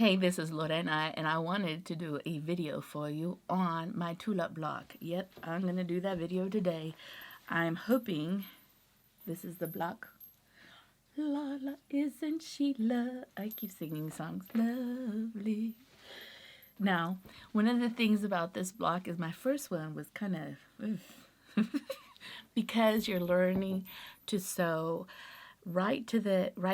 Hey, this is Lorena, and I wanted to do a video for you on my tulip block. Yep, I'm going to do that video today. I'm hoping this is the block. La la, isn't she I keep singing songs. Lovely. Now, one of the things about this block is my first one was kind of because you're learning to sew right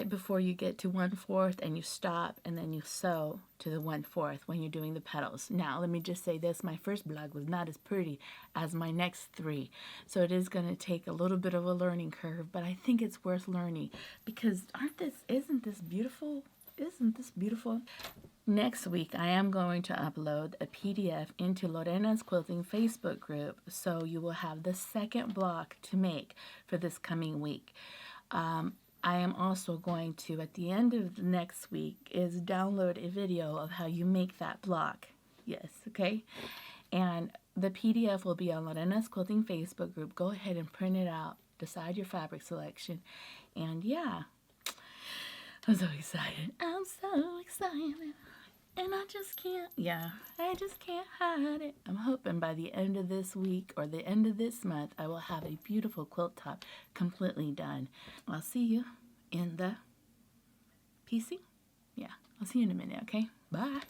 before you get to 1/4, and you stop and then you sew to the 1/4 when you're doing the petals. Now let me just say this, my first block was not as pretty as my next 3, so it is going to take a little bit of a learning curve, but I think it's worth learning because isn't this beautiful? Isn't this beautiful? Next week, I am going to upload a PDF into Lorena's Quilting Facebook group, so you will have the second block to make for this coming week. I am also going to, at the end of the next week, is download a video of how you make that block. Yes, okay? And the PDF will be on Lorena's Quilting Facebook group. Go ahead and print it out. Decide your fabric selection. And yeah, I'm so excited. I'm so excited. And I just can't hide it. I'm hoping by the end of this week or the end of this month, I will have a beautiful quilt top completely done. I'll see you in the PC. Yeah, I'll see you in a minute, okay? Bye.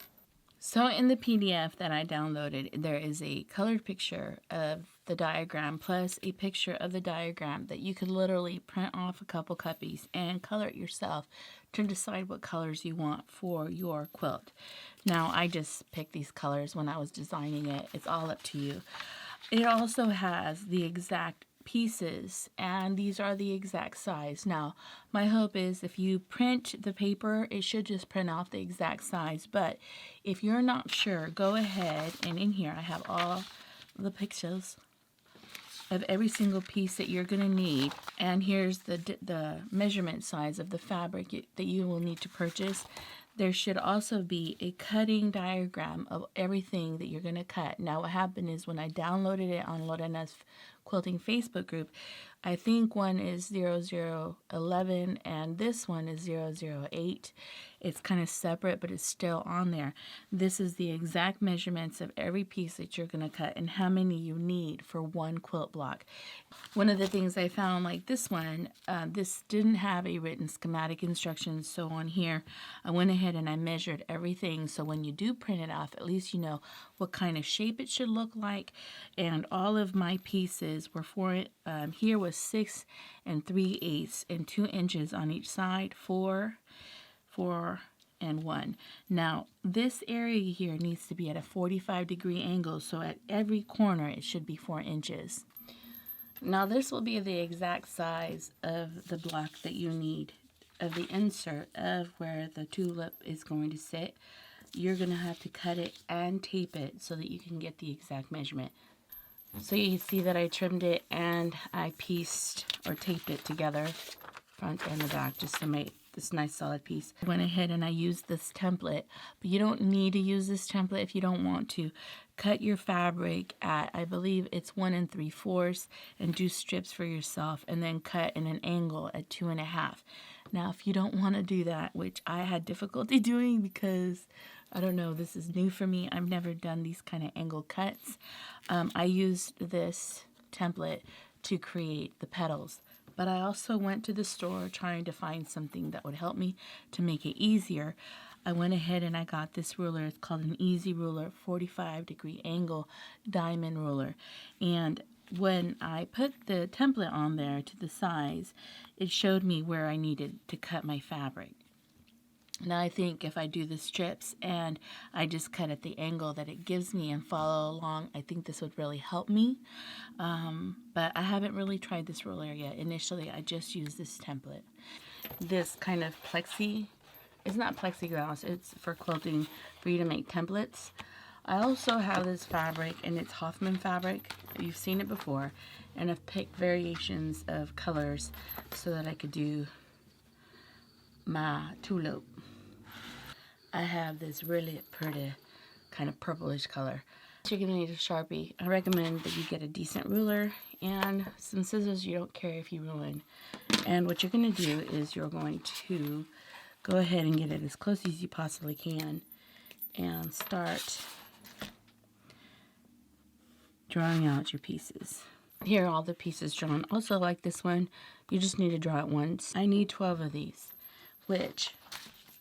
So in the PDF that I downloaded, there is a colored picture of the diagram plus a picture of the diagram that you could literally print off a couple copies and color it yourself to decide what colors you want for your quilt. Now, I just picked these colors when I was designing it. It's all up to you. It also has the exact pieces, and these are the exact size. Now, my hope is if you print the paper, it should just print off the exact size, but if you're not sure, go ahead, and in here I have all the pictures of every single piece that you're going to need, and here's the measurement size of the fabric that you will need to purchase. There should also be a cutting diagram of everything that you're going to cut. Now, what happened is when I downloaded it on Lorena's Quilting Facebook group, I think one is 0011 and this one is 008. It's kind of separate, but it's still on there. This is the exact measurements of every piece that you're going to cut and how many you need for one quilt block. One of the things I found, like this one, this didn't have a written schematic instructions, so on here I went ahead and I measured everything, so when you do print it off, at least you know what kind of shape it should look like. And all of my pieces were here was 6 3/8 and 2 inches on each side, 4, 4, and 1. Now, this area here needs to be at a 45-degree angle, so at every corner it should be 4 inches. Now, this will be the exact size of the block that you need, of the insert of where the tulip is going to sit. You're going to have to cut it and tape it so that you can get the exact measurement. So you see that I trimmed it and I pieced or taped it together, front and the back, just to make this nice solid piece. I went ahead and I used this template, but you don't need to use this template if you don't want to. Cut your fabric at, I believe it's 1 3/4, and do strips for yourself, and then cut in an angle at 2 1/2. Now, if you don't want to do that, which I had difficulty doing because, I don't know, this is new for me. I've never done these kind of angle cuts. I used this template to create the petals. But I also went to the store trying to find something that would help me to make it easier. I went ahead and I got this ruler. It's called an Easy Ruler 45-degree angle diamond ruler. And when I put the template on there to the size, it showed me where I needed to cut my fabric. Now, I think if I do the strips and I just cut at the angle that it gives me and follow along, I think this would really help me. But I haven't really tried this ruler yet. Initially, I just used this template. This kind of it's not plexiglass, it's for quilting, for you to make templates. I also have this fabric, and it's Hoffman fabric. You've seen it before. And I've picked variations of colors so that I could do my tulip. I have this really pretty kind of purplish color. You're going to need a Sharpie. I recommend that you get a decent ruler and some scissors you don't care if you ruin. And what you're going to do is you're going to go ahead and get it as close as you possibly can and start drawing out your pieces. Here are all the pieces drawn. Also, like this one, you just need to draw it once. I need 12 of these, which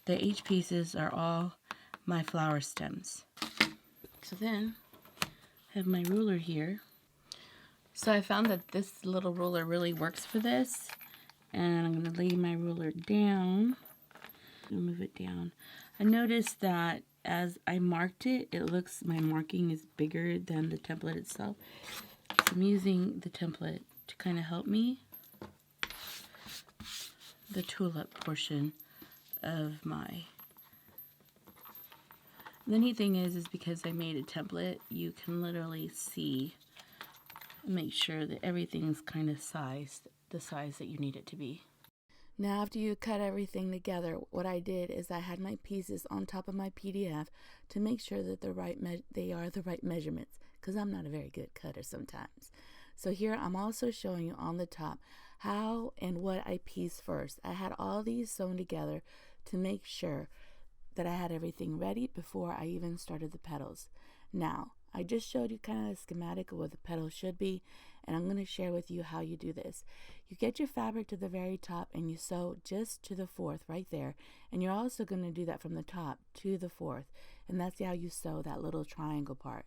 each pieces are all my flower stems. So then, I have my ruler here. So I found that this little ruler really works for this. And I'm going to lay my ruler down. Move it down. I noticed that as I marked it, it looks, my marking is bigger than the template itself. So I'm using the template to kind of help me. The tulip portion of my... The neat thing is because I made a template, you can literally see, make sure that everything's kind of sized, the size that you need it to be. Now after you cut everything together, what I did is I had my pieces on top of my PDF to make sure that they are the right measurements, because I'm not a very good cutter sometimes. So here I'm also showing you on the top how and what I piece first. I had all these sewn together to make sure that I had everything ready before I even started the petals. Now, I just showed you kind of a schematic of what the petals should be, and I'm going to share with you how you do this. You get your fabric to the very top and you sew just to the fourth right there, and you're also going to do that from the top to the fourth, and that's how you sew that little triangle part.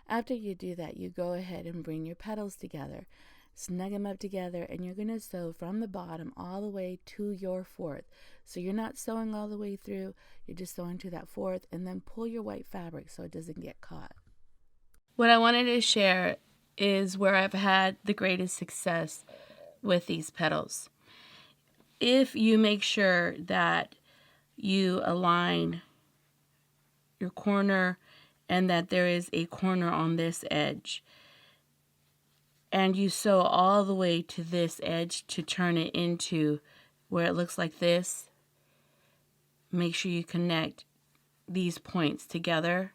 After you do that, you go ahead and bring your petals together, snug them up together, and you're going to sew from the bottom all the way to your fourth. So you're not sewing all the way through, you're just sewing to that fourth, and then pull your white fabric so it doesn't get caught. What I wanted to share is where I've had the greatest success with these petals. If you make sure that you align your corner and that there is a corner on this edge, and you sew all the way to this edge to turn it into where it looks like this, make sure you connect these points together.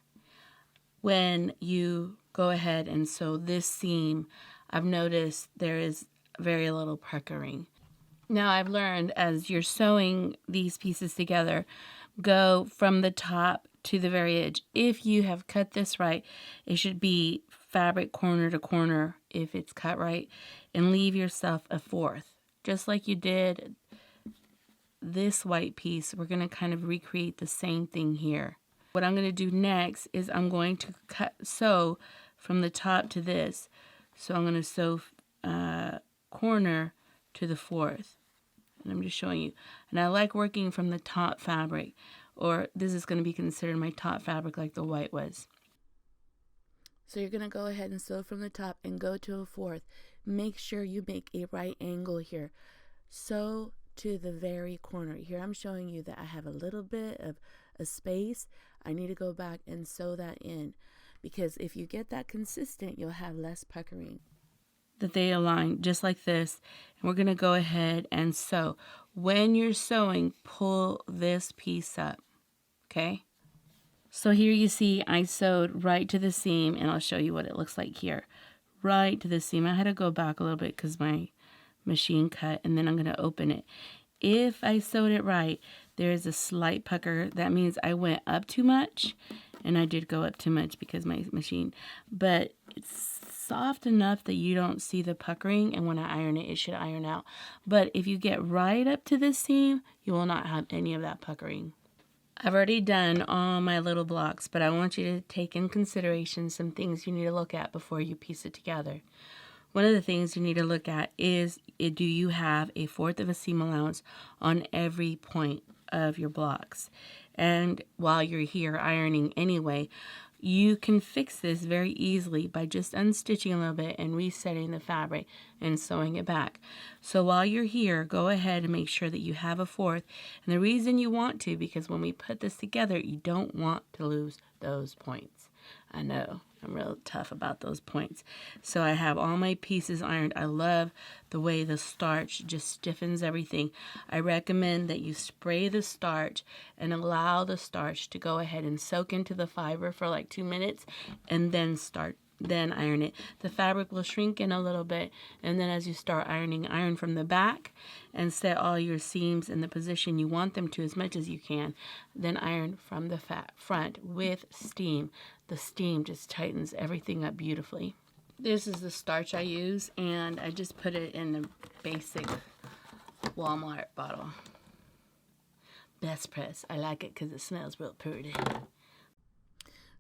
When you go ahead and sew this seam, I've noticed there is very little puckering. Now I've learned as you're sewing these pieces together, go from the top to the very edge. If you have cut this right, it should be fabric corner to corner if it's cut right, and leave yourself a fourth. Just like you did this white piece, we're going to kind of recreate the same thing here. What I'm going to do next is I'm going to sew from the top to this. So I'm going to sew corner to the fourth. And I'm just showing you. And I like working from the top fabric, or this is going to be considered my top fabric like the white was. So you're going to go ahead and sew from the top and go to a fourth. Make sure you make a right angle here. Sew to the very corner. Here I'm showing you that I have a little bit of a space. I need to go back and sew that in, because if you get that consistent, you'll have less puckering. That they align just like this, and we're going to go ahead and sew. When you're sewing, pull this piece up, okay? So here you see I sewed right to the seam, and I'll show you what it looks like here. Right to the seam. I had to go back a little bit because my machine cut, and then I'm going to open it. If I sewed it right, there is a slight pucker. That means I went up too much, and I did go up too much because my machine, but it's soft enough that you don't see the puckering, and when I iron it, it should iron out. But if you get right up to this seam, you will not have any of that puckering. I've already done all my little blocks, but I want you to take in consideration some things you need to look at before you piece it together. One of the things you need to look at is, do you have a fourth of a seam allowance on every point of your blocks? And while you're here ironing anyway, you can fix this very easily by just unstitching a little bit and resetting the fabric and sewing it back. So while you're here, go ahead and make sure that you have a fourth. And the reason you want to, because when we put this together, you don't want to lose those points. I know, I'm real tough about those points. So I have all my pieces ironed. I love the way the starch just stiffens everything. I recommend that you spray the starch and allow the starch to go ahead and soak into the fiber for like 2 minutes, and then start then iron it. The fabric will shrink in a little bit, and then as you start ironing, iron from the back and set all your seams in the position you want them to as much as you can. Then iron from the front with steam. The steam just tightens everything up beautifully. This is the starch I use, and I just put it in the basic Walmart bottle. Best press. I like it because it smells real pretty.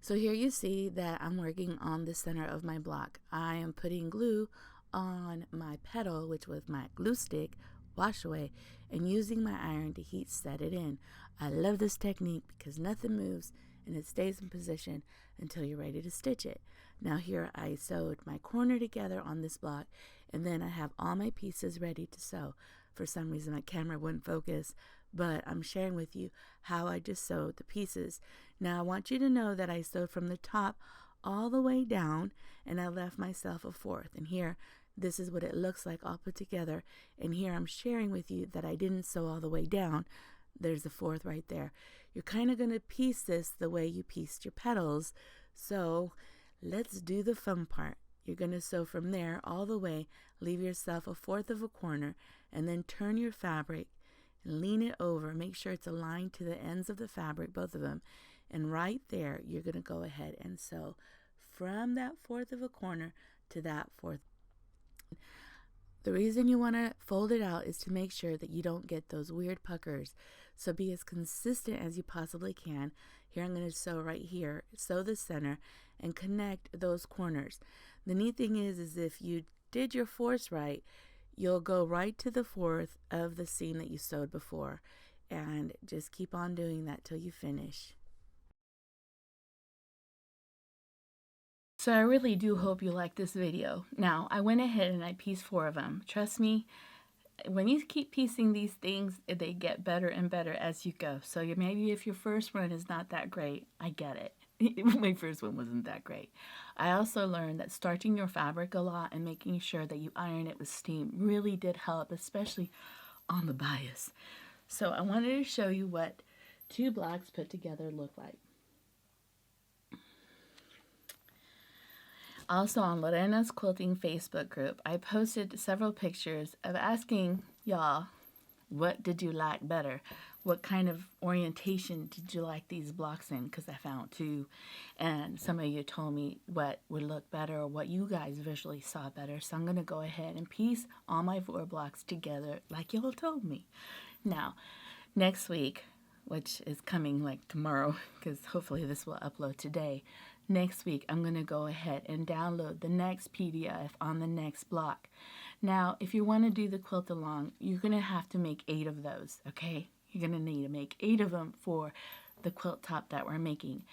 So here you see that I'm working on the center of my block. I am putting glue on my petal, which was my glue stick, wash away, and using my iron to heat set it in. I love this technique because nothing moves and it stays in position until you're ready to stitch it. Now here I sewed my corner together on this block, and then I have all my pieces ready to sew. For some reason my camera wouldn't focus, but I'm sharing with you how I just sewed the pieces. Now I want you to know that I sewed from the top all the way down, and I left myself a fourth. And here, this is what it looks like all put together. And here I'm sharing with you that I didn't sew all the way down. There's a fourth right there. You're kind of going to piece this the way you pieced your petals. So let's do the fun part. You're going to sew from there all the way, leave yourself a fourth of a corner, and then turn your fabric and lean it over. Make sure it's aligned to the ends of the fabric, both of them. And right there, you're going to go ahead and sew from that fourth of a corner to that fourth. The reason you want to fold it out is to make sure that you don't get those weird puckers. So be as consistent as you possibly can. Here I'm going to sew right here, sew the center, and connect those corners. The neat thing is if you did your fourths right, you'll go right to the fourth of the seam that you sewed before. And just keep on doing that till you finish. So I really do hope you like this video. Now, I went ahead and I pieced 4 of them. Trust me, when you keep piecing these things, they get better and better as you go. So maybe if your first run is not that great, I get it. My first one wasn't that great. I also learned that starching your fabric a lot and making sure that you iron it with steam really did help, especially on the bias. So I wanted to show you what 2 blocks put together look like. Also on Lorena's Quilting Facebook group, I posted several pictures of asking y'all, what did you like better? What kind of orientation did you like these blocks in? Because I found 2, and some of you told me what would look better or what you guys visually saw better. So I'm going to go ahead and piece all my 4 blocks together like y'all told me. Now, next week, which is coming like tomorrow, because hopefully this will upload today. Next week, I'm going to go ahead and download the next PDF on the next block. Now, if you want to do the quilt along, you're going to have to make 8 of those, okay? You're going to need to make 8 of them for the quilt top that we're making.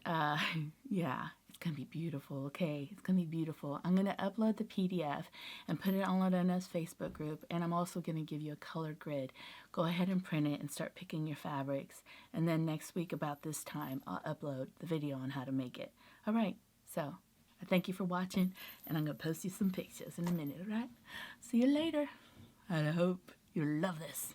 Yeah, it's going to be beautiful, okay? It's going to be beautiful. I'm going to upload the PDF and put it on Lorena's Facebook group, and I'm also going to give you a colored grid. Go ahead and print it and start picking your fabrics, and then next week about this time, I'll upload the video on how to make it. All right, so I thank you for watching, and I'm going to post you some pictures in a minute, all right? See you later. I hope you love this.